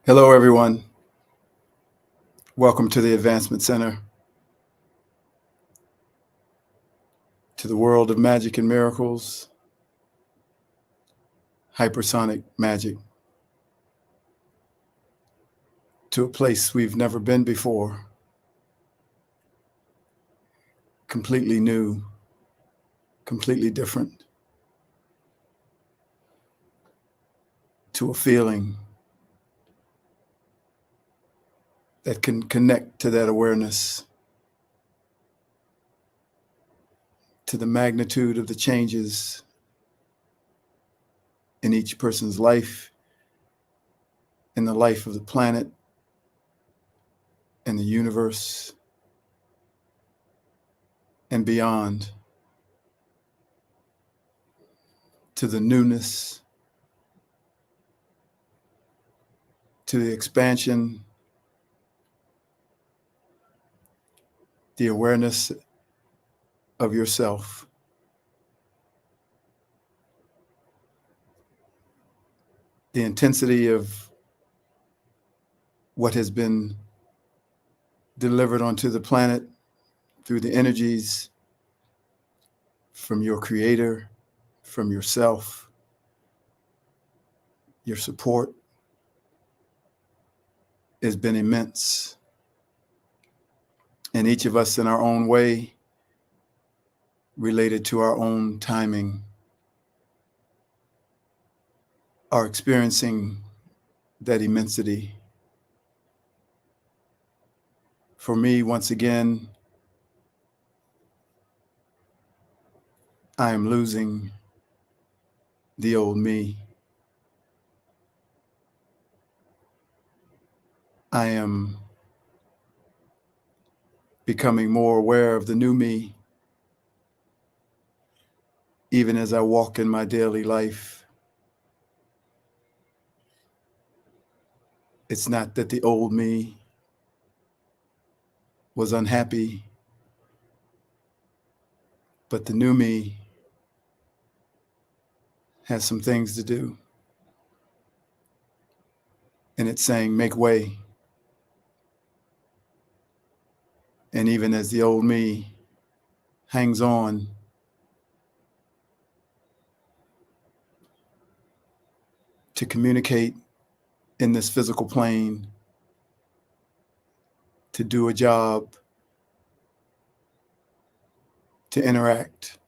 Hello, everyone. Welcome to the Advancement Center, to the world of magic and miracles, hypersonic magic, to a place we've never been before, completely new, completely different, to a feeling that can connect to that awareness, to the magnitude of the changes in each person's life, in the life of the planet, and the universe, and beyond, to the newness, to the expansion, the awareness of yourself. The intensity of what has been delivered onto the planet through the energies from your creator, from yourself, your support has been immense. And each of us in our own way, related to our own timing, are experiencing that immensity. For me, once again, I am losing the old me. I am becoming more aware of the new me, even as I walk in my daily life. It's not that the old me was unhappy, but the new me has some things to do. And it's saying, make way. And even as the old me hangs on, to communicate in this physical plane, to do a job, to interact,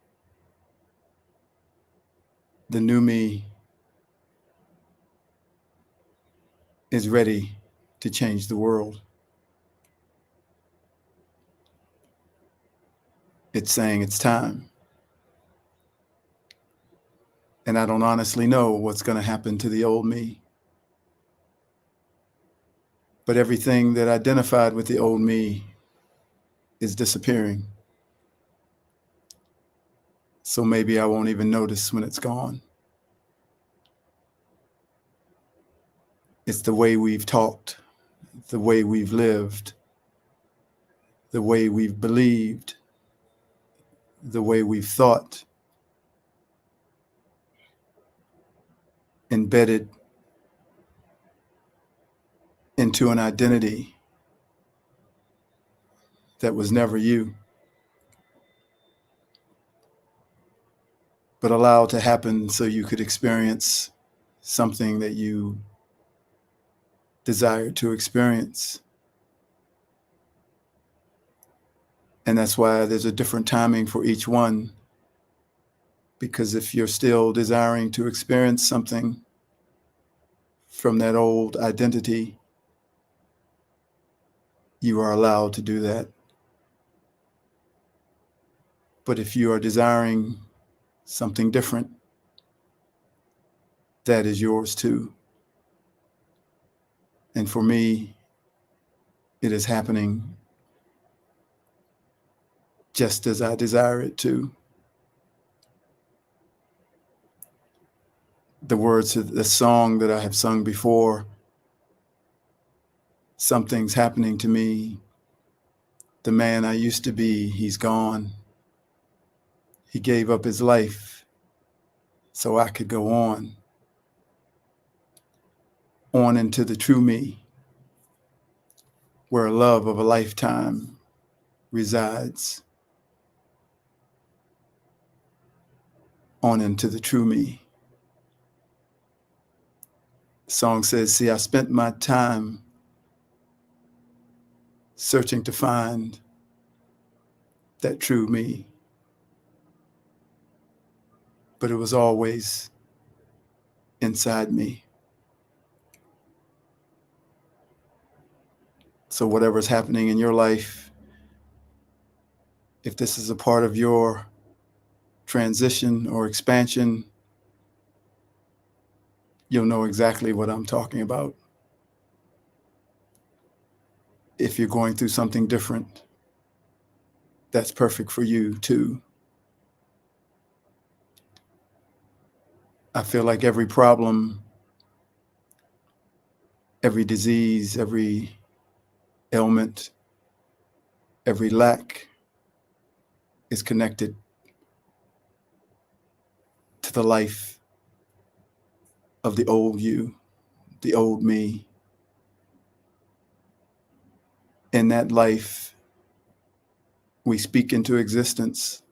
the new me is ready to change the world. It's saying it's time. And I don't honestly know what's going to happen to the old me. But everything that identified with the old me is disappearing. So maybe I won't even notice when it's gone. It's the way we've talked, the way we've lived, the way we've believed, the way we've thought, embedded into an identity that was never you, but allowed to happen so you could experience something that you desired to experience. And that's why there's a different timing for each one. Because if you're still desiring to experience something from that old identity, you are allowed to do that. But if you are desiring something different, that is yours too. And for me, it is happening just as I desire it to. The words of the song that I have sung before, something's happening to me. The man I used to be, he's gone. He gave up his life so I could go on. on into the true me, where a love of a lifetime resides, on into the true me. The song says, see, I spent my time searching to find that true me, but it was always inside me. So whatever's happening in your life, if this is a part of your transition or expansion, you'll know exactly what I'm talking about. If you're going through something different, that's perfect for you too. I feel like every problem, every disease, every ailment, every lack is connected to the life of the old you, the old me. In that life, we speak into existence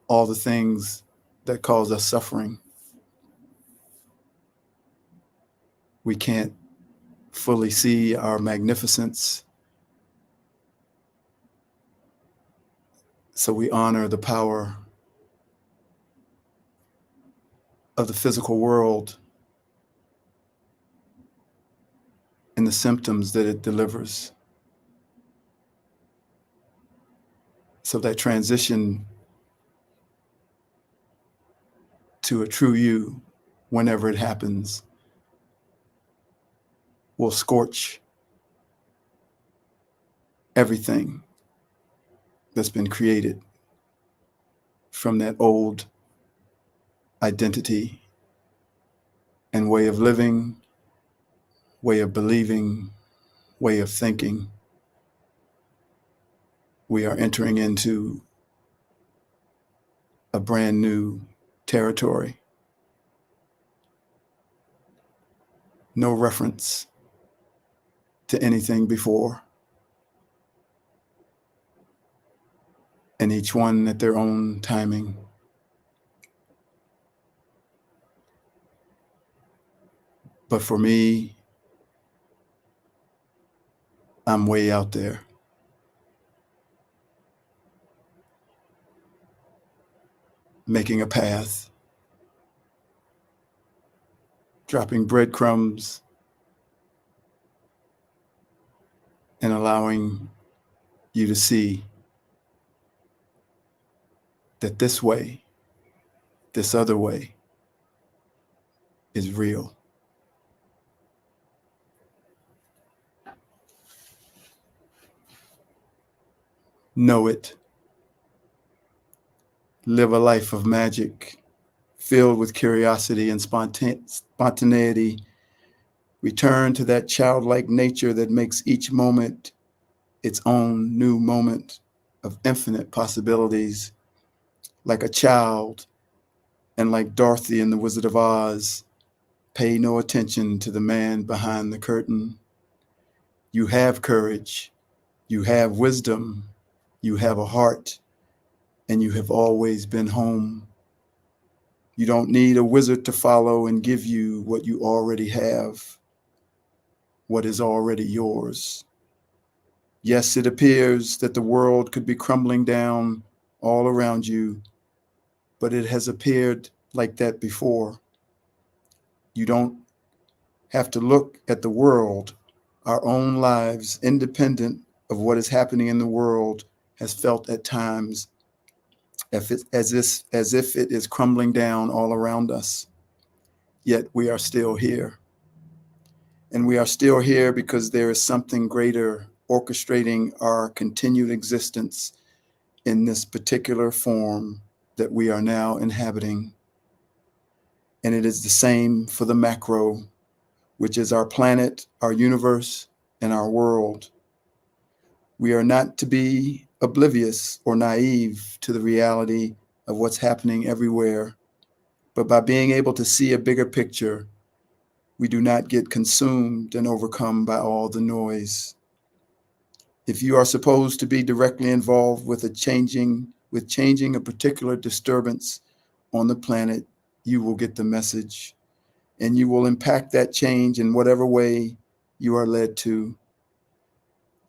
all the things that cause us suffering. We can't fully see our magnificence, so we honor the power of the physical world and the symptoms that it delivers. So that transition to a true you, whenever it happens, will scorch everything that's been created from that old identity and way of living, way of believing, way of thinking. We are entering into a brand new territory. No reference to anything before, and each one at their own timing. But for me, I'm way out there. Making a path, dropping breadcrumbs, and allowing you to see that this way, this other way, is real. Know it. Live a life of magic, filled with curiosity and spontaneity. Return to that childlike nature that makes each moment its own new moment of infinite possibilities. Like a child, and like Dorothy in The Wizard of Oz, pay no attention to the man behind the curtain. You have courage, you have wisdom, you have a heart, and you have always been home. You don't need a wizard to follow and give you what you already have, what is already yours. Yes, it appears that the world could be crumbling down all around you, but it has appeared like that before. You don't have to look at the world. Our own lives, independent of what is happening in the world, has felt at times as if it is crumbling down all around us. Yet we are still here. And we are still here because there is something greater orchestrating our continued existence in this particular form that we are now inhabiting. And it is the same for the macro, which is our planet, our universe, and our world. We are not to be oblivious or naive to the reality of what's happening everywhere, but by being able to see a bigger picture, We do not get consumed and overcome by all the noise. If you are supposed to be directly involved with changing a particular disturbance on the planet, you will get the message, and you will impact that change in whatever way you are led to.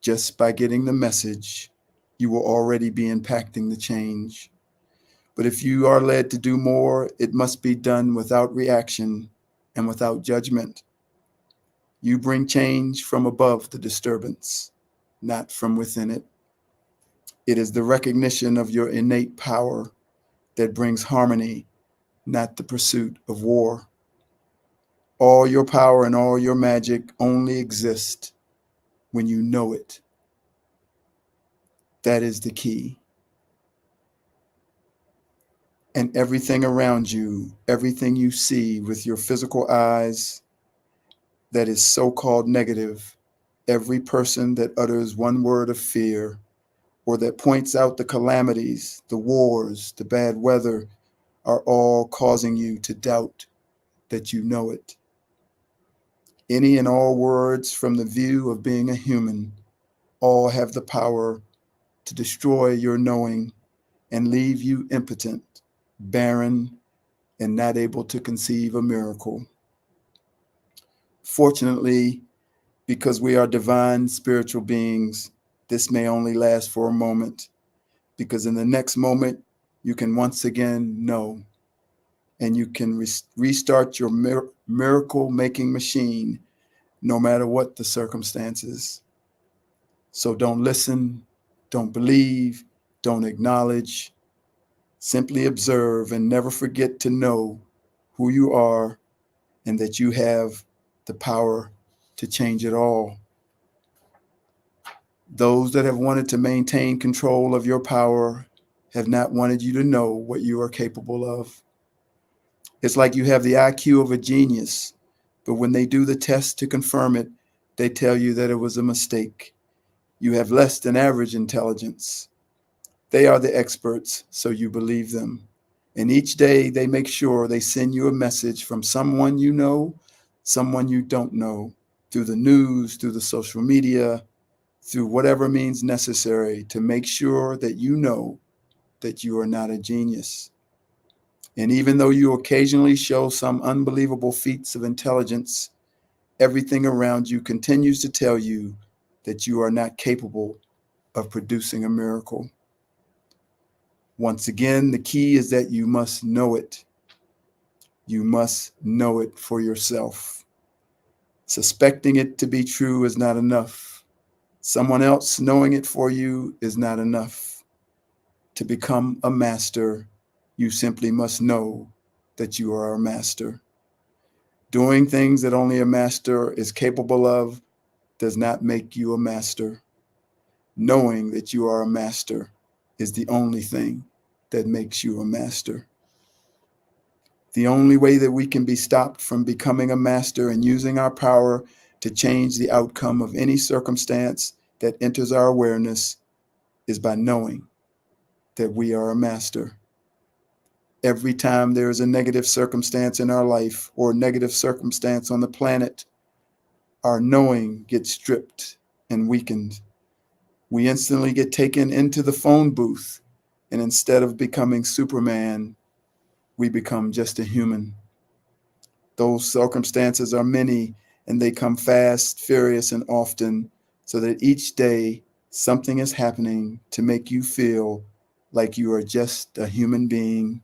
Just by getting the message, you will already be impacting the change. But if you are led to do more, it must be done without reaction and without judgment. You bring change from above the disturbance, not from within it. It is the recognition of your innate power that brings harmony, not the pursuit of war. All your power and all your magic only exist when you know it. That is the key. And everything around you, everything you see with your physical eyes that is so-called negative, every person that utters one word of fear or that points out the calamities, the wars, the bad weather, are all causing you to doubt that you know it. Any and all words from the view of being a human all have the power to destroy your knowing and leave you impotent, barren, and not able to conceive a miracle. Fortunately, because we are divine spiritual beings, this may only last for a moment, because in the next moment, you can once again know, and you can restart your miracle-making machine, no matter what the circumstances. So don't listen, don't believe, don't acknowledge. Simply observe and never forget to know who you are and that you have the power to change it all. Those that have wanted to maintain control of your power have not wanted you to know what you are capable of. It's like you have the IQ of a genius, but when they do the test to confirm it, they tell you that it was a mistake. You have less than average intelligence. They are the experts, so you believe them. And each day they make sure they send you a message from someone you know, someone you don't know, through the news, through the social media, through whatever means necessary to make sure that you know that you are not a genius. And even though you occasionally show some unbelievable feats of intelligence, everything around you continues to tell you that you are not capable of producing a miracle. Once again, the key is that you must know it. You must know it for yourself. Suspecting it to be true is not enough. Someone else knowing it for you is not enough. To become a master, you simply must know that you are a master. Doing things that only a master is capable of does not make you a master. Knowing that you are a master is the only thing that makes you a master. The only way that we can be stopped from becoming a master and using our power to change the outcome of any circumstance that enters our awareness is by knowing that we are a master. Every time there is a negative circumstance in our life or a negative circumstance on the planet, our knowing gets stripped and weakened. We instantly get taken into the phone booth, and instead of becoming Superman, we become just a human. Those circumstances are many, and they come fast, furious, and often, so that each day something is happening to make you feel like you are just a human being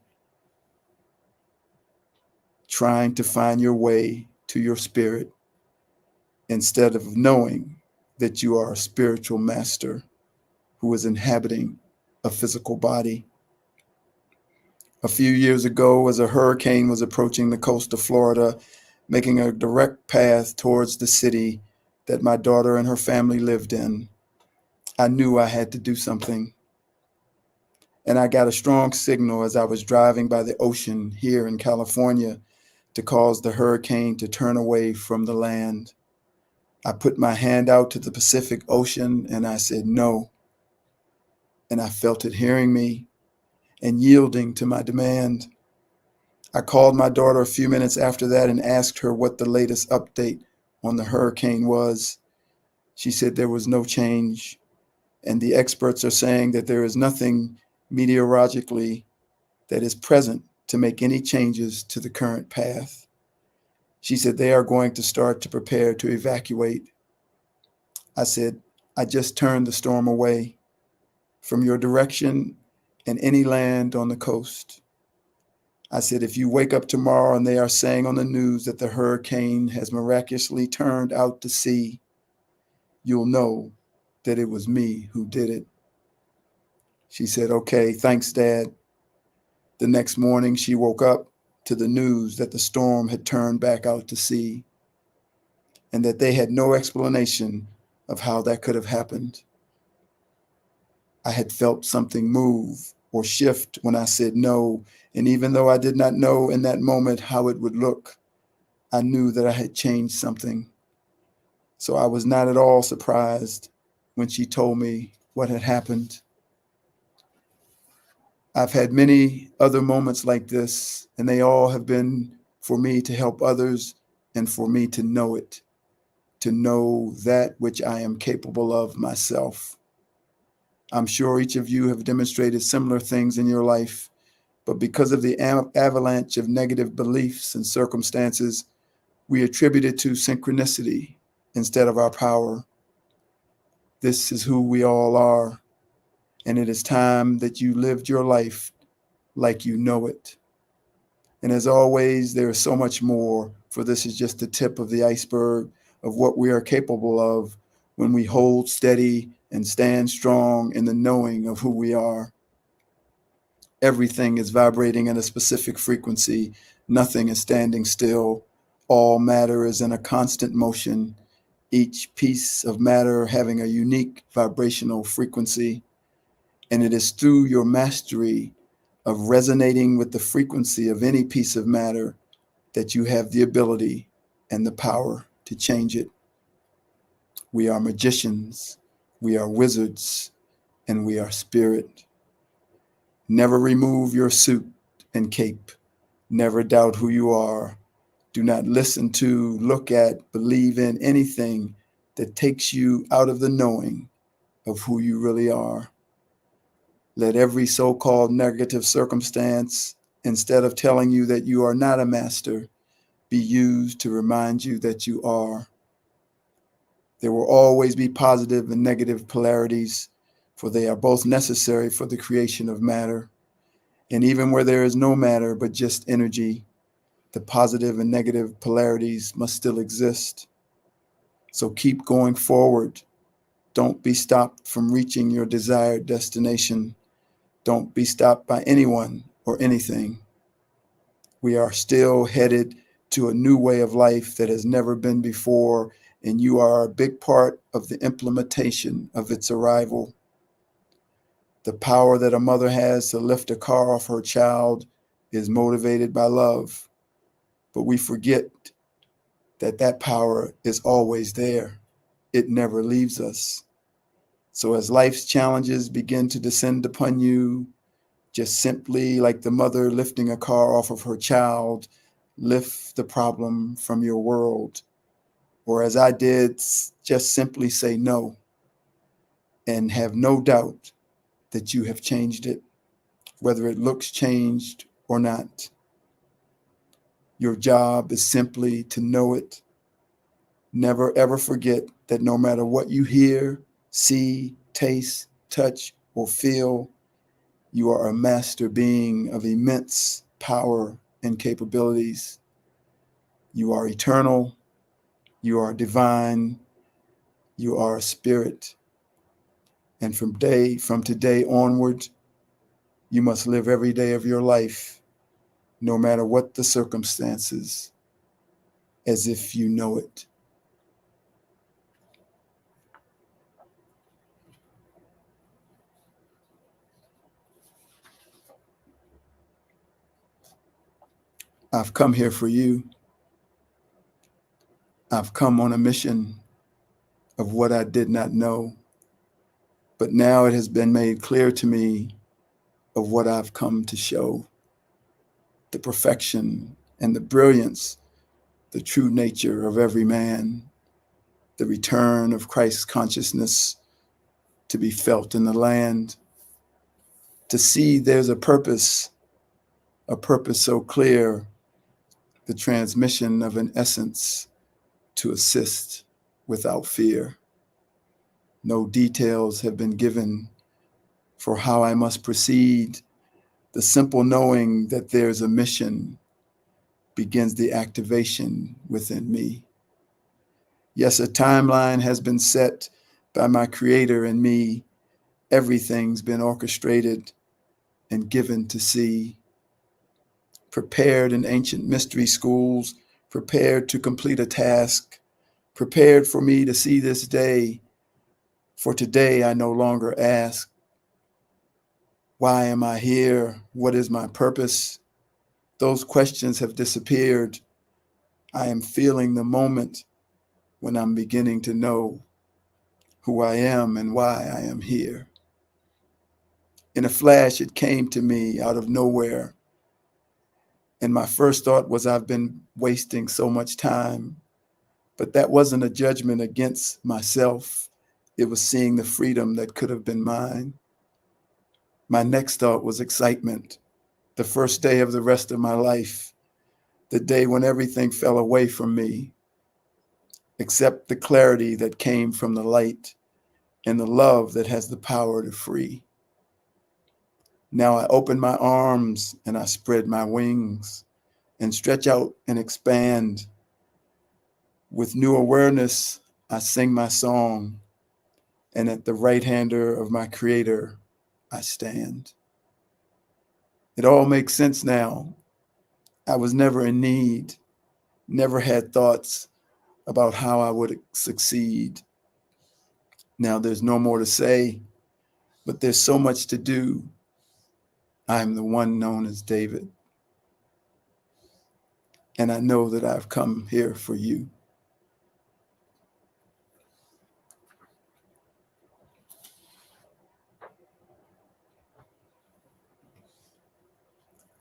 trying to find your way to your spirit instead of knowing that you are a spiritual master who is inhabiting a physical body. A few years ago, as a hurricane was approaching the coast of Florida, making a direct path towards the city that my daughter and her family lived in, I knew I had to do something. And I got a strong signal as I was driving by the ocean here in California to cause the hurricane to turn away from the land. I put my hand out to the Pacific Ocean and I said no. And I felt it hearing me and yielding to my demand. I called my daughter a few minutes after that and asked her what the latest update on the hurricane was. She said there was no change, and the experts are saying that there is nothing meteorologically that is present to make any changes to the current path. She said they are going to start to prepare to evacuate. I said, I just turned the storm away from your direction and any land on the coast. I said, if you wake up tomorrow and they are saying on the news that the hurricane has miraculously turned out to sea, you'll know that it was me who did it. She said, okay, thanks, Dad. The next morning, she woke up to the news that the storm had turned back out to sea and that they had no explanation of how that could have happened. I had felt something move or shift when I said no, and even though I did not know in that moment how it would look, I knew that I had changed something. So I was not at all surprised when she told me what had happened. I've had many other moments like this, and they all have been for me to help others and for me to know it, to know that which I am capable of myself. I'm sure each of you have demonstrated similar things in your life, but because of the avalanche of negative beliefs and circumstances, we attribute it to synchronicity instead of our power. This is who we all are, and it is time that you lived your life like you know it. And as always, there is so much more, for this is just the tip of the iceberg of what we are capable of when we hold steady and stand strong in the knowing of who we are. Everything is vibrating at a specific frequency. Nothing is standing still. All matter is in a constant motion, each piece of matter having a unique vibrational frequency. And it is through your mastery of resonating with the frequency of any piece of matter that you have the ability and the power to change it. We are magicians, we are wizards, and we are spirit. Never remove your suit and cape. Never doubt who you are. Do not listen to, look at, believe in anything that takes you out of the knowing of who you really are. Let every so-called negative circumstance, instead of telling you that you are not a master, be used to remind you that you are. There will always be positive and negative polarities, for they are both necessary for the creation of matter. And even where there is no matter but just energy, the positive and negative polarities must still exist. So keep going forward. Don't be stopped from reaching your desired destination. Don't be stopped by anyone or anything. We are still headed to a new way of life that has never been before, and you are a big part of the implementation of its arrival. The power that a mother has to lift a car off her child is motivated by love, but we forget that that power is always there. It never leaves us. So as life's challenges begin to descend upon you, just simply like the mother lifting a car off of her child, lift the problem from your world. Or as I did, just simply say no and have no doubt that you have changed it, whether it looks changed or not. Your job is simply to know it. Never ever forget that no matter what you hear, see, taste, touch, or feel, you are a master being of immense power and capabilities. You are eternal, you are divine, you are a spirit. And from today onward, you must live every day of your life, no matter what the circumstances, as if you know it. I've come here for you. I've come on a mission of what I did not know, but now it has been made clear to me of what I've come to show. the perfection and the brilliance, the true nature of every man, the return of Christ's consciousness to be felt in the land, to see there's a purpose so clear, the transmission of an essence to assist without fear. No details have been given for how I must proceed. The simple knowing that there's a mission begins the activation within me. Yes, a timeline has been set by my Creator and me. Everything's been orchestrated and given to see. Prepared in ancient mystery schools, prepared to complete a task, prepared for me to see this day. For today, I no longer ask, why am I here? What is my purpose? Those questions have disappeared. I am feeling the moment when I'm beginning to know who I am and why I am here. In a flash, it came to me out of nowhere. And my first thought was, I've been wasting so much time. But that wasn't a judgment against myself. It was seeing the freedom that could have been mine. My next thought was excitement. The first day of the rest of my life, the day when everything fell away from me, except the clarity that came from the light and the love that has the power to free. Now I open my arms and I spread my wings and stretch out and expand. With new awareness, I sing my song, and at the right hander of my Creator, I stand. It all makes sense now. I was never in need, never had thoughts about how I would succeed. Now there's no more to say, but there's so much to do. I'm the one known as David, and I know that I've come here for you.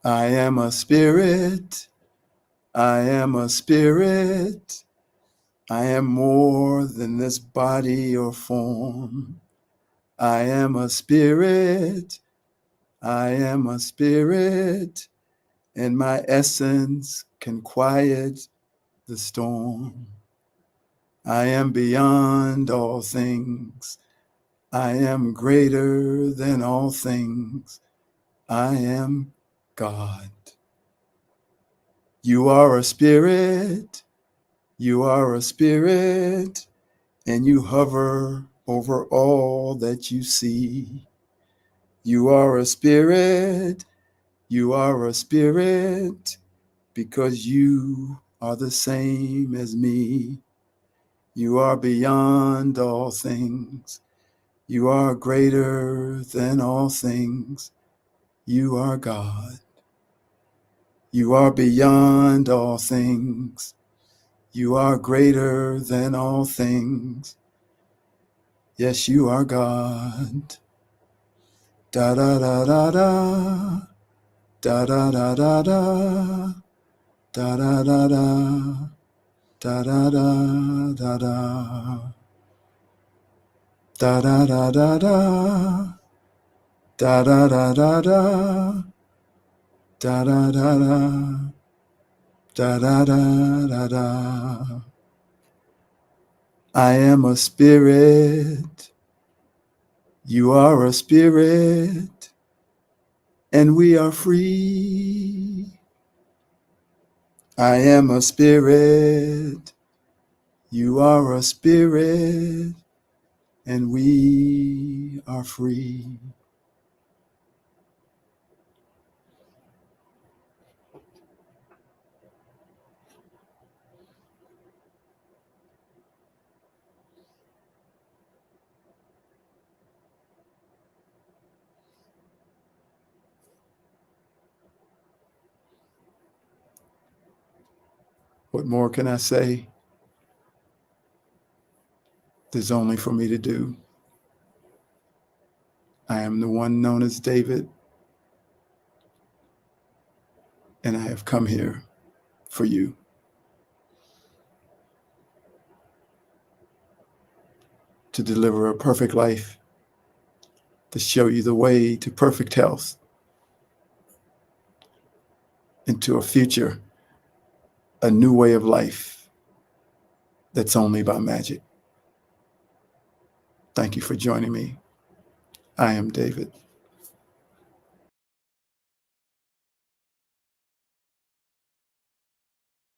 I am a spirit. I am a spirit. I am more than this body or form. I am a spirit. I am a spirit, and my essence can quiet the storm. I am beyond all things. I am greater than all things. I am God. You are a spirit. You are a spirit, and you hover over all that you see. You are a spirit. You are a spirit, because you are the same as me. You are beyond all things. You are greater than all things. You are God. You are beyond all things. You are greater than all things. Yes, you are God. Da da da da da. Da da da da da. Da da da da. Da da da da da. Da da da da da. Da da da da da. Da da da da. Da da da da da. I am a spirit. You are a spirit, and we are free. I am a spirit. You are a spirit, and we are free. What more can I say? There's only for me to do. I am the one known as David. and I have come here for you. To deliver a perfect life, to show you the way to perfect health, into a future, a new way of life that's only by magic. Thank you for joining me. I am David.